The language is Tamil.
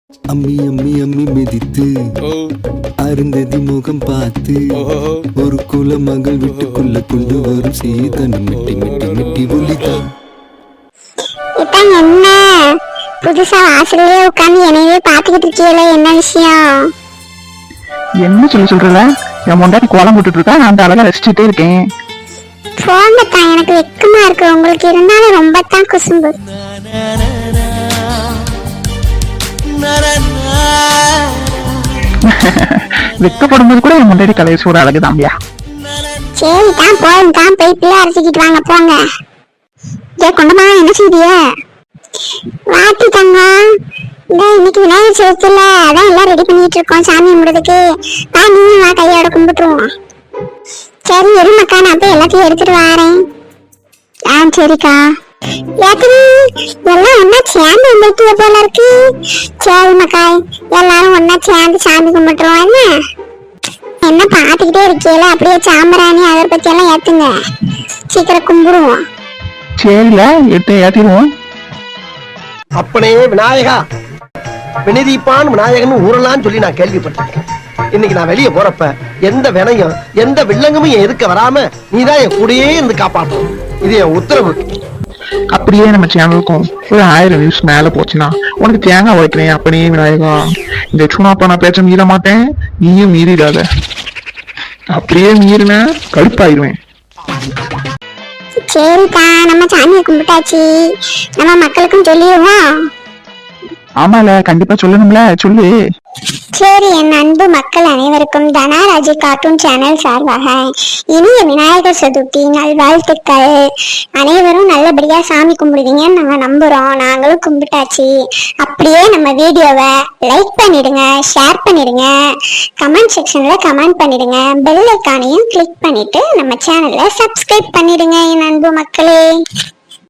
அம்மி அம்மி அம்மி மிதித்து அருந்ததி முகம் பார்த்து ஒரு குல மகள் வீட்டுக்குள்ள கொண்டு வரும் சீதனம் மெட்டி மெட்டி மெட்டி ஒலிதான். என்ன புதுசா வாசல்லே உட்கார்ந்து என்னையே பாத்துக்கிட்டு இருக்கீங்களே, என்ன விஷயம்? என்ன சொல்றல? என் முன்னாடி கோலம் போட்டுட்டு இருக்கா, நான் அந்த அழகா ரசிச்சுட்டே இருக்கேன். போங்கத்தான், எனக்கு வெக்கமா இருக்கு. உங்களுக்கு இருந்தாலும் ரொம்ப தான் குசும்பு. வெக்கப்படும்போது கூட என் முன்னாடி கலைய சூட அழகுதாம்பியா. சரி தான், போதும் தான், போய் பிள்ளை அரைச்சிக்கிட்டு வாங்க போங்க. ஏ கொண்டமா, என்ன செய்திய? வாட்டி தங்க, இந்த இன்னைக்கு விநாயகர் சதுர்த்தியில அதான் எல்லாம் ரெடி பண்ணிட்டு இருக்கோம் சாமி கும்பிடுறதுக்கு. நீயும் வா, கையோட கும்பிட்டுருவோம். சரி எருமக்கா, நான் போய் எல்லாத்தையும் எடுத்துட்டு வரேன். சரிக்கா. எல்லாம் ஒன்னா சேர்ந்து வந்துட்டு போல இருக்கு. சரி மக்காய், எல்லாரும் ஒன்னா சேர்ந்து சாமி கும்பிட்டுருவோம். என்ன பாத்துக்கிட்டே இருக்கீங்களா? அப்படியே சாம்பிராணி அகர்பத்தி எல்லாம் ஏத்துங்க, சீக்கிரம் கும்பிடுவோம். சரில ஏத்திடுவோம். அப்பனே விநாயகா, வினதீப்பான் விநாயகன் ஊரெல்லாம் சொல்லி நான் கேள்விப்பட்டிருக்கேன். இன்னைக்கு நான் வெளியே போறப்ப எந்த வினையும் எந்த வில்லங்கமும் என் எதுக்க வராம நீதான் என் கூடயே இருந்து காப்பாற்றும். இது என் உத்தரவு. அப்படியே நம்ம சேனலுக்கும் ஒரு 1000 வியூஸ் மேல போச்சுன்னா உனக்கு தேங்காய் உடைக்கிறேன். அப்படியே விநாயகா, இந்த சுனாப்பா நான் பேச்ச மீற மாட்டேன், நீயும் மீறிடாத. அப்படியே மீறின கடுப்பாயிருவேன். சரிக்கா, நம்ம சாமியை கும்பிட்டாச்சு, நம்ம மக்களுக்கும் சொல்லிடுவோம். ஆமால, கண்டிப்பா சொல்லணும்ல, சொல்லு. சரி, என் அன்பு மக்கள் அனைவருக்கும் தனாராஜி கார்ட்டூன் சேனல் சார்பாக இனிய விநாயகர் சதுர்த்தி நல்வாழ்த்துக்கள். அனைவரும் நல்லபடியா சாமி கும்பிடுவீங்கன்னு நாங்க நம்புறோம். நாங்களும் கும்பிட்டாச்சு. அப்படியே நம்ம வீடியோவை லைக் பண்ணிடுங்க, ஷேர் பண்ணிடுங்க, கமெண்ட் செக்ஷன்ல கமெண்ட் பண்ணிடுங்க, பெல் ஐக்கானையும் கிளிக் பண்ணிட்டு நம்ம சேனலை சப்ஸ்கிரைப் பண்ணிடுங்க என் அன்பு மக்களே.